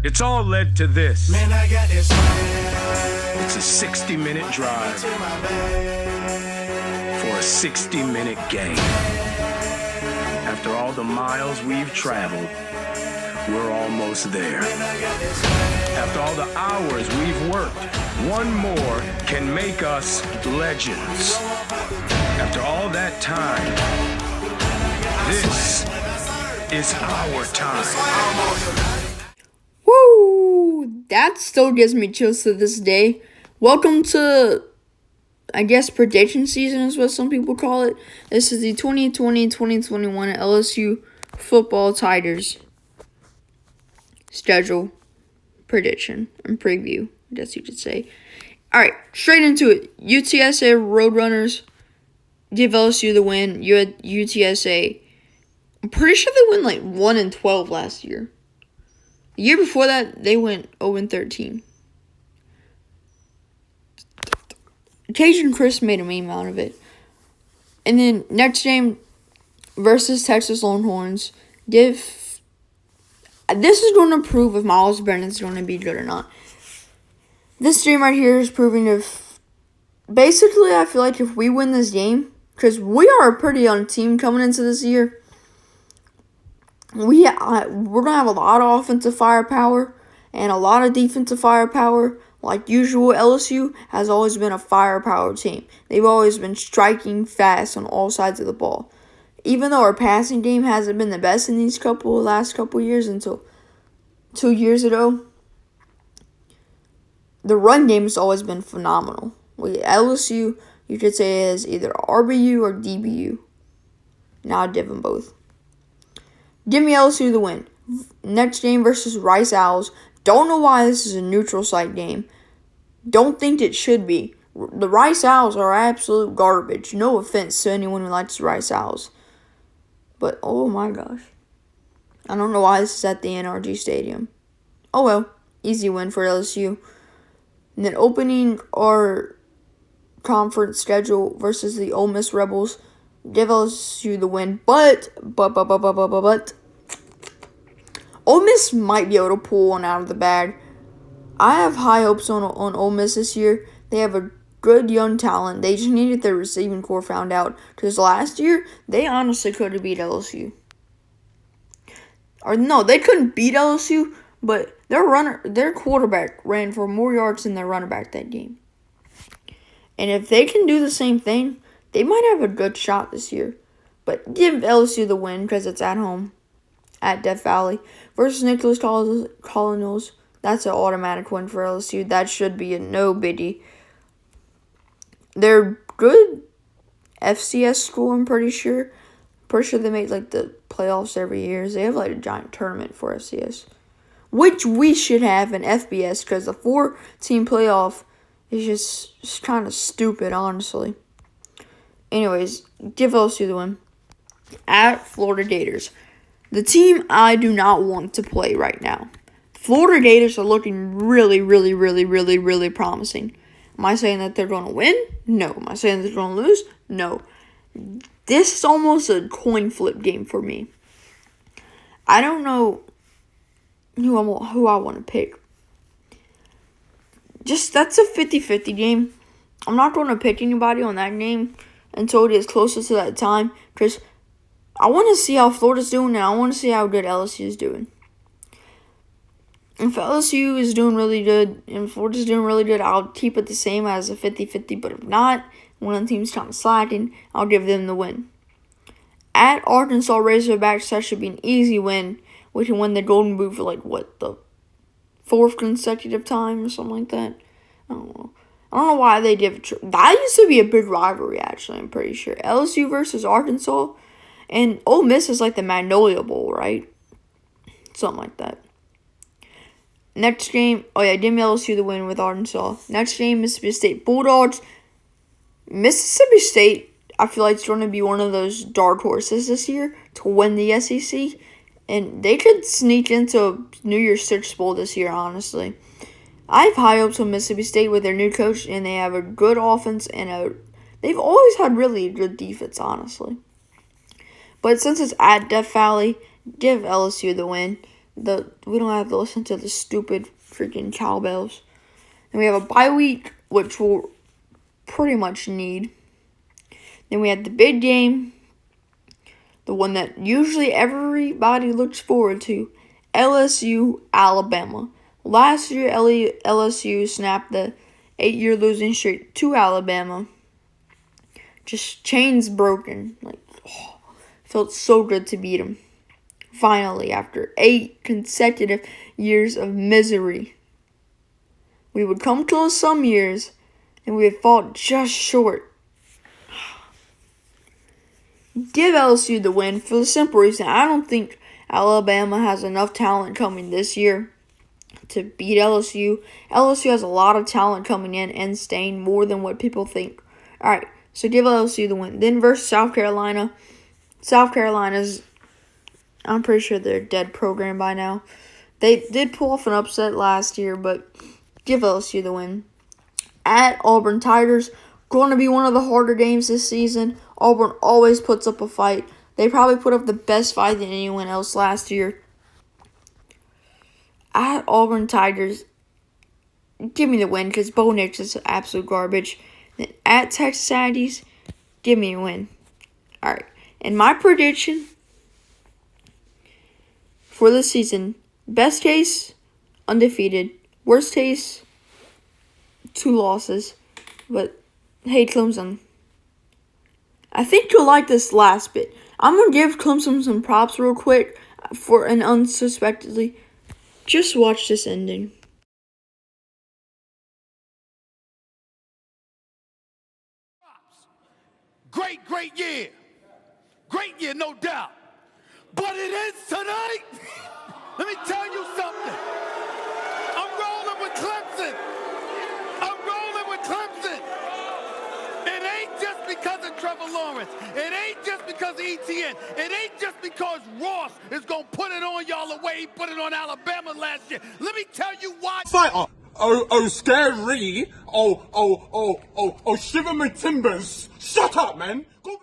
It's all led to this. Man, I got this It's a 60-minute drive for a 60-minute game. After all the miles we've traveled, we're almost there. After all the hours we've worked, one more can make us legends. After all that time, this is our time. Woo! That still gives me chills to this day. Welcome to, I guess, prediction season is what some people call it. This is the 2020-2021 LSU football Tigers schedule prediction and preview, I guess you could say. All right, straight into it. UTSA Roadrunners give LSU the win. You had UTSA. I'm pretty sure they went like 1-12 last year. The year before that, they went 0-13. Cajun Chris made a meme out of it. And then next game versus Texas Longhorns. This is going to prove if Miles Brennan's going to be good or not. This game right here is proving if... Basically, I feel like if we win this game, because we are a pretty young team coming into this year, we're going to have a lot of offensive firepower and a lot of defensive firepower. Like usual, LSU has always been a firepower team. They've always been striking fast on all sides of the ball. Even though our passing game hasn't been the best in these last couple years until 2 years ago, the run game has always been phenomenal. LSU, you could say, is either RBU or DBU. Now I'd give them both. Give me LSU the win. Next game versus Rice Owls. Don't know why this is a neutral site game. Don't think it should be. The Rice Owls are absolute garbage. No offense to anyone who likes the Rice Owls. But, oh my gosh. I don't know why this is at the NRG Stadium. Oh well. Easy win for LSU. And then opening our conference schedule versus the Ole Miss Rebels. Give LSU the win. But. Ole Miss might be able to pull one out of the bag. I have high hopes on Ole Miss this year. They have a good young talent. They just needed their receiving core found out. Because last year, they honestly could have beat LSU. Or no, they couldn't beat LSU, but their quarterback ran for more yards than their running back that game. And if they can do the same thing, they might have a good shot this year. But give LSU the win because it's at home. At Death Valley. Versus Nicholas Colonels. That's an automatic win for LSU. That should be a no-biddy. They're good FCS school, I'm pretty sure. Pretty sure they make like the playoffs every year. They have like a giant tournament for FCS. Which we should have in FBS because the 4-team playoff is just kind of stupid, honestly. Anyways, give LSU the win. At Florida Gators. The team I do not want to play right now. Florida Gators are looking really, really, really, really, really promising. Am I saying that they're going to win? No. Am I saying they're going to lose? No. This is almost a coin flip game for me. I don't know who I want to pick. That's a 50-50 game. I'm not going to pick anybody on that game until it is closer to that time because I want to see how Florida's doing and I want to see how good LSU is doing. If LSU is doing really good and Florida's doing really good, I'll keep it the same as a 50-50. But if not, one of the teams kind of slacking, I'll give them the win. At Arkansas Razorbacks, that should be an easy win. We can win the Golden Boot for the 4th consecutive time or something like that. I don't know. I don't know why they give it. That used to be a big rivalry, actually, I'm pretty sure. LSU versus Arkansas. And Ole Miss is like the Magnolia Bowl, right? Something like that. Next game, give me LSU the win with Arkansas. Next game, Mississippi State Bulldogs. Mississippi State, I feel like it's going to be one of those dark horses this year to win the SEC. And they could sneak into New Year's Six Bowl this year, honestly. I have high hopes on Mississippi State with their new coach, and they have a good offense and they've always had really good defense, honestly. But since it's at Death Valley, give LSU the win. We don't have to listen to the stupid freaking cowbells. And we have a bye week, which we'll pretty much need. Then we have the big game, the one that usually everybody looks forward to, LSU, Alabama. Last year, LSU snapped the 8-year losing streak to Alabama. Just chains broken. Felt so good to beat them. Finally, after 8 consecutive years of misery. We would come close some years, and we would fall just short. Give LSU the win for the simple reason I don't think Alabama has enough talent coming this year to beat LSU. LSU has a lot of talent coming in and staying more than what people think. Alright, so give LSU the win. Then versus South Carolina. South Carolina's, I'm pretty sure they're a dead program by now. They did pull off an upset last year, but give LSU the win. At Auburn Tigers, going to be one of the harder games this season. Auburn always puts up a fight. They probably put up the best fight than anyone else last year. At Auburn Tigers, give me the win because Bo Nix is absolute garbage. Then at Texas Aggies, give me a win. Alright, and my prediction for this season, best case, undefeated. Worst case, 2 losses. But, hey, Clemson. I think you'll like this last bit. I'm going to give Clemson some props real quick for an unsuspectedly. Just watch this ending. Great year. Great year, no doubt. But it is tonight. Let me tell you something. I'm rolling with Clemson. It ain't just because of Trevor Lawrence. It ain't just because of ETN. It ain't just because Ross is going to put it on y'all the way he put it on Alabama last year. Let me tell you why. Fighter. Scary. Shiver my timbers. Shut up, man. Go